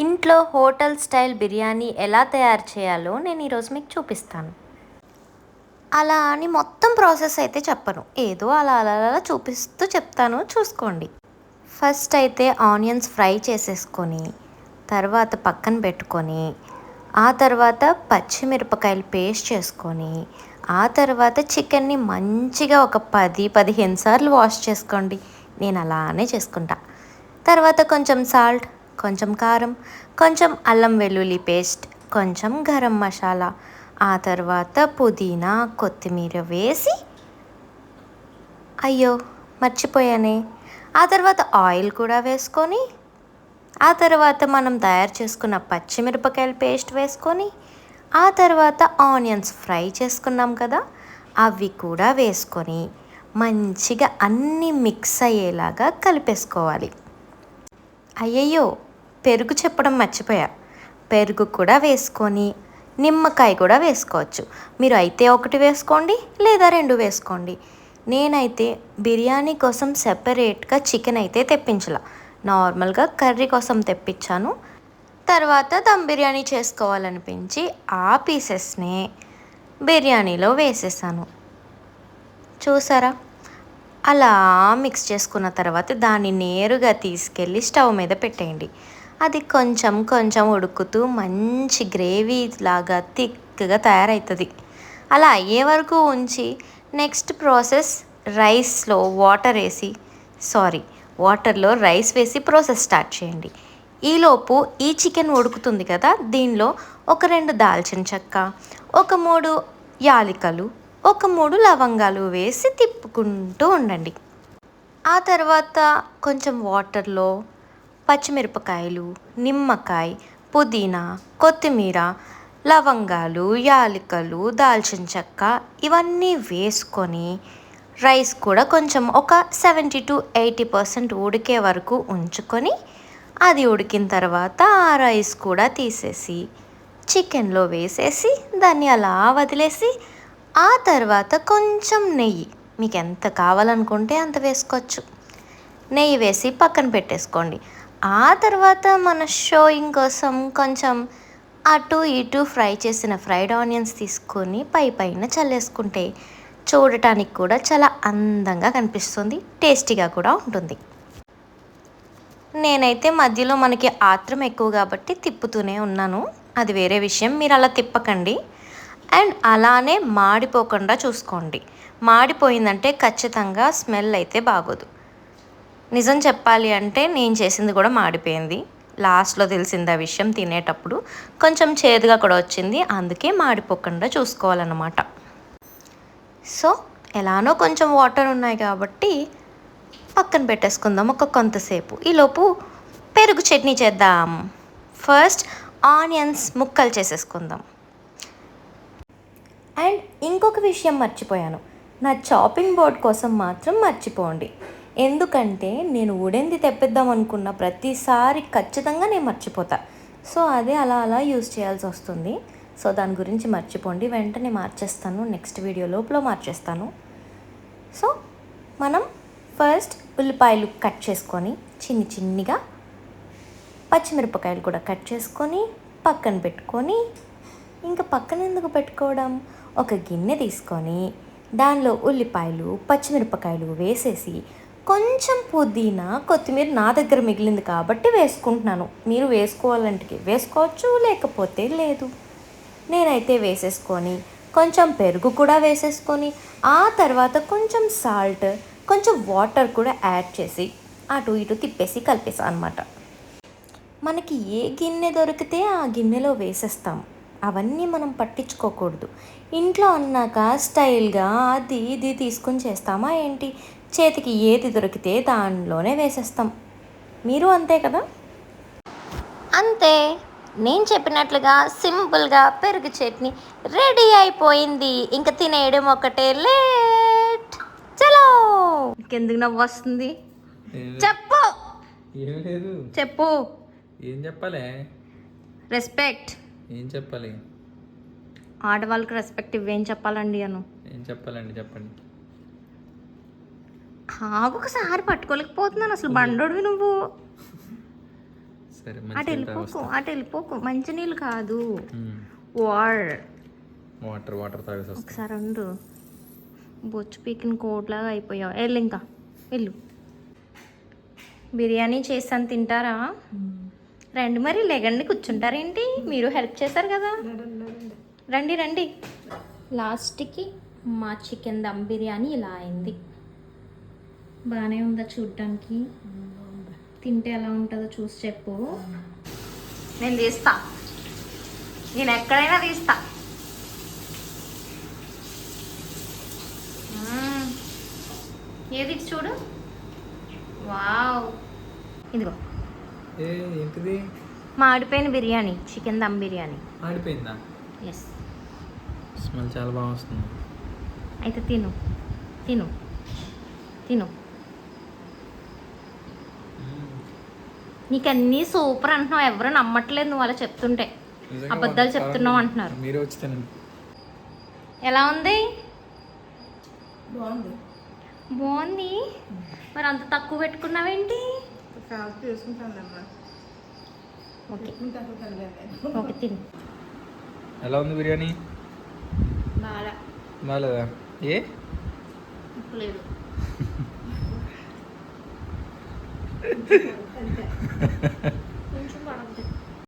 ఇంట్లో hotel style biryani ఎలా తయారు చేయాలో నేను ఈరోజు మీకు చూపిస్తాను. అలా అని మొత్తం ప్రాసెస్ అయితే చెప్పను, ఏదో అలా అలా అలా చూపిస్తూ చెప్తాను, చూసుకోండి. ఫస్ట్ అయితే ఆనియన్స్ ఫ్రై చేసేసుకొని తర్వాత పక్కన పెట్టుకొని, ఆ తర్వాత పచ్చిమిరపకాయలు పేస్ట్ చేసుకొని, ఆ తర్వాత చికెన్ని మంచిగా ఒక 10-15 సార్లు వాష్ చేసుకోండి. నేను అలానే చేసుకుంటా. తర్వాత కొంచెం సాల్ట్, కొంచెం కారం, కొంచెం అల్లం వెల్లుల్లి పేస్ట్, కొంచెం గరం మసాలా, ఆ తర్వాత పుదీనా కొత్తిమీర వేసి, అయ్యో మర్చిపోయానే, ఆ తర్వాత ఆయిల్ కూడా వేసుకొని, ఆ తర్వాత మనం తయారు చేసుకున్న పచ్చిమిరపకాయల పేస్ట్ వేసుకొని, ఆ తర్వాత ఆనియన్స్ ఫ్రై చేసుకున్నాం కదా, అవి కూడా వేసుకొని మంచిగా అన్నీ మిక్స్ అయ్యేలాగా కలిపేసుకోవాలి. అయ్యయ్యో, పెరుగు చెప్పడం మర్చిపోయా. పెరుగు కూడా వేసుకొని, నిమ్మకాయ కూడా వేసుకోవచ్చు. మీరు అయితే ఒకటి వేసుకోండి, లేదా 2 వేసుకోండి. నేనైతే బిర్యానీ కోసం సెపరేట్గా చికెన్ అయితే తెప్పించలా, నార్మల్గా కర్రీ కోసం తెప్పించాను. తర్వాత దమ్ బిర్యానీ చేసుకోవాలనిపించి ఆ పీసెస్నే బిర్యానీలో వేసేసాను. చూసారా? అలా మిక్స్ చేసుకున్న తర్వాత దాన్ని నేరుగా తీసుకెళ్ళి స్టవ్ మీద పెట్టేయండి. అది కొంచెం కొంచెం ఉడుకుతూ మంచి గ్రేవీ లాగా థిక్గా తయారవుతుంది. అలా అయ్యే వరకు ఉంచి నెక్స్ట్ ప్రాసెస్ రైస్లో వాటర్లో రైస్ వేసి ప్రాసెస్ స్టార్ట్ చేయండి. ఈలోపు ఈ చికెన్ ఉడుకుతుంది కదా, దీనిలో ఒక 2 దాల్చిన చెక్క, ఒక 3 యాలకులు, ఒక 3 లవంగాలు వేసి తిప్పుకుంటూ ఉండండి. ఆ తర్వాత కొంచెం వాటర్లో పచ్చిమిరపకాయలు, నిమ్మకాయ, పుదీనా, కొత్తిమీర, లవంగాలు, యాలకులు, దాల్చిన చెక్క ఇవన్నీ వేసుకొని రైస్ కూడా కొంచెం ఒక 70-80% ఉడికే వరకు ఉంచుకొని, అది ఉడికిన తర్వాత ఆ రైస్ కూడా తీసేసి చికెన్లో వేసేసి దాన్ని అలా వదిలేసి, ఆ తర్వాత కొంచెం నెయ్యి, మీకు ఎంత కావాలనుకుంటే అంత వేసుకోవచ్చు, నెయ్యి వేసి పక్కన పెట్టేసుకోండి. ఆ తర్వాత మన షోయింగ్ కోసం కొంచెం అటు ఇటు ఫ్రై చేసిన ఫ్రైడ్ ఆనియన్స్ తీసుకొని పైన చల్లేసుకుంటే చూడటానికి కూడా చాలా అందంగా కనిపిస్తుంది, టేస్టీగా కూడా ఉంటుంది. నేనైతే మధ్యలో మనకి ఆత్రం ఎక్కువ కాబట్టి తిప్పుతూనే ఉన్నాను, అది వేరే విషయం, మీరు అలా తిప్పకండి. అండ్ అలానే మాడిపోకుండా చూసుకోండి. మాడిపోయిందంటే ఖచ్చితంగా స్మెల్ అయితే బాగోదు. నిజం చెప్పాలి అంటే నేను చేసింది కూడా మాడిపోయింది. లాస్ట్లో తెలిసింది ఆ విషయం, తినేటప్పుడు కొంచెం చేదుగా కూడా వచ్చింది, అందుకే మాడిపోకుండా చూసుకోవాలన్నమాట. సో ఎలానో కొంచెం వాటర్ ఉన్నాయి కాబట్టి పక్కన పెట్టేసుకుందాం ఒక కొంతసేపు. ఈలోపు పెరుగు చట్నీ చేద్దాం. ఫస్ట్ ఆనియన్స్ ముక్కలు చేసేసుకుందాం. అండ్ ఇంకొక విషయం మర్చిపోయాను, నా చాపింగ్ బోర్డ్ కోసం మాత్రం మర్చిపోండి. ఎందుకంటే నేను ఉడెంది తెప్పిద్దాం అనుకున్న ప్రతిసారి ఖచ్చితంగా నేను మర్చిపోతా. సో అదే అలా అలా యూజ్ చేయాల్సి వస్తుంది. సో దాని గురించి మర్చిపోండి, వెంటనే మార్చేస్తాను, నెక్స్ట్ వీడియో లోపల మార్చేస్తాను. సో మనం ఫస్ట్ ఉల్లిపాయలు కట్ చేసుకొని చిన్నిగా, పచ్చిమిరపకాయలు కూడా కట్ చేసుకొని పక్కన పెట్టుకొని, ఇంకా పక్కన ఎందుకు పెట్టుకోవడం, ఒక గిన్నె తీసుకొని దానిలో ఉల్లిపాయలు పచ్చిమిరపకాయలు వేసేసి కొంచెం పుదీనా కొత్తిమీర నా దగ్గర మిగిలింది కాబట్టి వేసుకుంటున్నాను, మీరు వేసుకోవాలంటే వేసుకోవచ్చు, లేకపోతే లేదు. నేనైతే వేసేసుకొని కొంచెం పెరుగు కూడా వేసేసుకొని, ఆ తర్వాత కొంచెం సాల్ట్, కొంచెం వాటర్ కూడా యాడ్ చేసి అటు ఇటు తిప్పేసి కలిపేసాను అనమాట. మనకి ఏ గిన్నె దొరికితే ఆ గిన్నెలో వేసేస్తాం, అవన్నీ మనం పట్టించుకోకూడదు. ఇంట్లో అన్నాక స్టైల్గా అది ఇది తీసుకొని చేస్తామా ఏంటి, చేతికి ఏది దొరికితే దానిలోనే వేసేస్తాం. మీరు అంతే కదా? అంతే, నేను చెప్పినట్లుగా సింపుల్గా పెరుగు చట్నీ రెడీ అయిపోయింది. ఇంకా తినేయడం ఒకటే లేట్. చలో, ఇంకెందుకు నవ్వు వస్తుంది, చెప్పు. ఏం లేదు, చెప్పు. ఏం చెప్పాలి, రెస్పెక్ట్. ఏం చెప్పాలి, ఆడవాళ్ళకి రెస్పెక్ట్ ఇవ్వేం చెప్పాలండి అను. ఏం చెప్పాలండి, చెప్పండి. ఒకసారి పట్టుకోలేకపోతున్నాను అసలు, బండోడివి నువ్వు. సరే అటు మంచి వెళ్ళిపోకు, అటు వెళ్ళిపోకు. మంచినీళ్ళు కాదు, మ్మ్. వాటర్. వాటర్ తాగేసి వస్తా. ఒకసారి ఉండు. బొచ్చు పీకిన కోట్లాగా అయిపోయావు. వెళ్ళు ఇంకా, వెళ్ళు. బిర్యానీ చేస్తాను, తింటారా? రండి మరి, లేగండి, కూర్చుంటారేంటి? మీరు హెల్ప్ చేశారు కదా. రండి రండి. లాస్ట్కి మా చికెన్ దమ్ బిర్యానీ ఇలా అయింది. బాగానే ఉందా చూడ్డానికి? తింటే ఎలా ఉంటుందో చూసి చెప్పు. నేను తీస్తా, నేను ఎక్కడైనా తీస్తా. ఏది ఇటు చూడు. వావ్, ఇదిగో ఏంటిది? మాడిపోయిన బిర్యానీ, చికెన్ దమ్ బిర్యానీ. ఆడిపోయిందా? ఎస్. స్మెల్ చాలా బాగా వస్తుంది. అయితే తిను, తిను, తిను. నీకు అన్నీ సూపర్ అంటున్నావు, ఎవరు నమ్మట్లేదు నువ్వు అలా చెప్తుంటే. నిజంగా అబద్ధాలు చెప్తున్నావు అంటున్నారు. మీరే వచ్చి తినండి. ఎలా ఉంది? బాగుంది. బాగుంది. మరి అంత తక్కువ పెట్టుకున్నావేంటి? కాల్చి చేసుకుంటానమ్మా. ఓకే ఇంకా ఓకే, తిను. ఎలా ఉంది బిర్యానీ? బాగా బాగాలేదా? ఏ ఉప్పు లేదు. కొంచెం పడద్దు.